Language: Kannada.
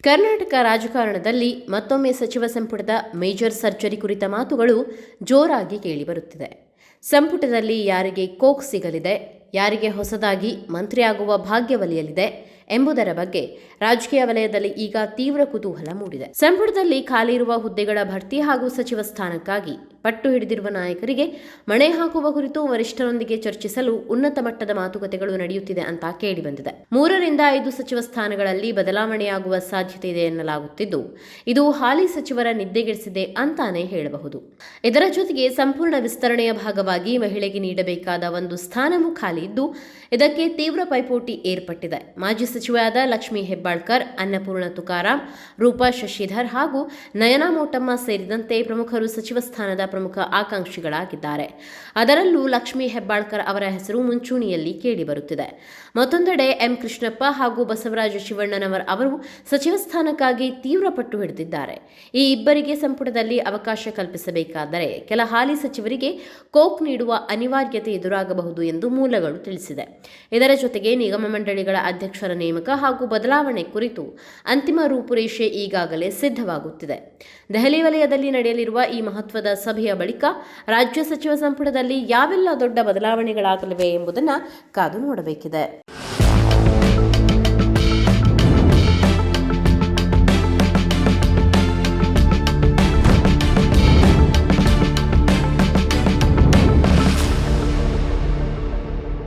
ಕರ್ನಾಟಕ ರಾಜಕಾರಣದಲ್ಲಿ ಮತ್ತೊಮ್ಮೆ ಸಚಿವ ಸಂಪುಟದ ಮೇಜರ್ ಸರ್ಜರಿ ಕುರಿತ ಮಾತುಗಳು ಜೋರಾಗಿ ಕೇಳಿಬರುತ್ತಿದೆ. ಸಂಪುಟದಲ್ಲಿ ಯಾರಿಗೆ ಕೋಕ್ ಸಿಗಲಿದೆ, ಯಾರಿಗೆ ಹೊಸದಾಗಿ ಮಂತ್ರಿಯಾಗುವ ಭಾಗ್ಯ ಒಲಿಯಲಿದೆ ಎಂಬುದರ ಬಗ್ಗೆ ರಾಜಕೀಯ ವಲಯದಲ್ಲಿ ಈಗ ತೀವ್ರ ಕುತೂಹಲ ಮೂಡಿದೆ. ಸಂಪುಟದಲ್ಲಿ ಖಾಲಿ ಇರುವ ಹುದ್ದೆಗಳ ಭರ್ತಿ ಹಾಗೂ ಸಚಿವ ಸ್ಥಾನಕ್ಕಾಗಿ ಪಟ್ಟು ಹಿಡಿದಿರುವ ನಾಯಕರಿಗೆ ಮಣೆ ಹಾಕುವ ಕುರಿತು ವರಿಷ್ಠರೊಂದಿಗೆ ಚರ್ಚಿಸಲು ಉನ್ನತ ಮಟ್ಟದ ಮಾತುಕತೆಗಳು ನಡೆಯುತ್ತಿದೆ ಅಂತ ಕೇಳಿಬಂದಿದೆ. 3ರಿಂದ 5 ಸಚಿವ ಸ್ಥಾನಗಳಲ್ಲಿ ಬದಲಾವಣೆಯಾಗುವ ಸಾಧ್ಯತೆ ಇದೆ ಎನ್ನಲಾಗುತ್ತಿದ್ದು, ಇದು ಹಾಲಿ ಸಚಿವರ ನಿದ್ದೆಗೆಡಿಸಿದೆ ಅಂತಾನೆ ಹೇಳಬಹುದು. ಇದರ ಜೊತೆಗೆ ಸಂಪೂರ್ಣ ವಿಸ್ತರಣೆಯ ಭಾಗವಾಗಿ ಮಹಿಳೆಗೆ ನೀಡಬೇಕಾದ ಒಂದು ಸ್ಥಾನವೂ ಖಾಲಿ ಇದ್ದು, ಇದಕ್ಕೆ ತೀವ್ರ ಪೈಪೋಟಿ ಏರ್ಪಟ್ಟಿದೆ. ಮಾಜಿ ಸಚಿವರಾದ ಲಕ್ಷ್ಮೀ ಹೆಬ್ಬಾಳ್ಕರ್, ಅನ್ನಪೂರ್ಣ ತುಕಾರಾಂ, ರೂಪಾ ಶಶಿಧರ್ ಹಾಗೂ ನಯನಾ ಮೋಟಮ್ಮ ಸೇರಿದಂತೆ ಪ್ರಮುಖರು ಸಚಿವ ಸ್ಥಾನದ ಪ್ರಮುಖ ಆಕಾಂಕ್ಷಿಗಳಾಗಿದ್ದಾರೆ. ಅದರಲ್ಲೂ ಲಕ್ಷ್ಮೀ ಹೆಬ್ಬಾಳ್ಕರ್ ಅವರ ಹೆಸರು ಮುಂಚೂಣಿಯಲ್ಲಿ ಕೇಳಿಬರುತ್ತಿದೆ. ಮತ್ತೊಂದೆಡೆ ಎಂ ಕೃಷ್ಣಪ್ಪ ಹಾಗೂ ಬಸವರಾಜ ಶಿವಣ್ಣನವರ್ ಅವರು ಸಚಿವ ಸ್ಥಾನಕ್ಕಾಗಿ ತೀವ್ರ ಪಟ್ಟು ಹಿಡಿದಿದ್ದಾರೆ. ಈ ಇಬ್ಬರಿಗೆ ಸಂಪುಟದಲ್ಲಿ ಅವಕಾಶ ಕಲ್ಪಿಸಬೇಕಾದರೆ ಕೆಲ ಹಾಲಿ ಸಚಿವರಿಗೆ ಕೋಕ್ ನೀಡುವ ಅನಿವಾರ್ಯತೆ ಎದುರಾಗಬಹುದು ಎಂದು ಮೂಲಗಳು ತಿಳಿಸಿದೆ. ಇದರ ಜೊತೆಗೆ ನಿಗಮ ಮಂಡಳಿಗಳ ಅಧ್ಯಕ್ಷರ ನೇಮಕ ಹಾಗೂ ಬದಲಾವಣೆ ಕುರಿತು ಅಂತಿಮ ರೂಪುರೇಷೆ ಈಗಾಗಲೇ ಸಿದ್ಧವಾಗುತ್ತಿದೆ. ದೆಹಲಿ ವಲಯದಲ್ಲಿ ನಡೆಯಲಿರುವ ಈ ಮಹತ್ವದ ಸಭೆಯ ಬಳಿಕ ರಾಜ್ಯ ಸಚಿವ ಸಂಪುಟದಲ್ಲಿ ಯಾವೆಲ್ಲ ದೊಡ್ಡ ಬದಲಾವಣೆಗಳಾಗಲಿವೆ ಎಂಬುದನ್ನು ಕಾದು ನೋಡಬೇಕಿದೆ.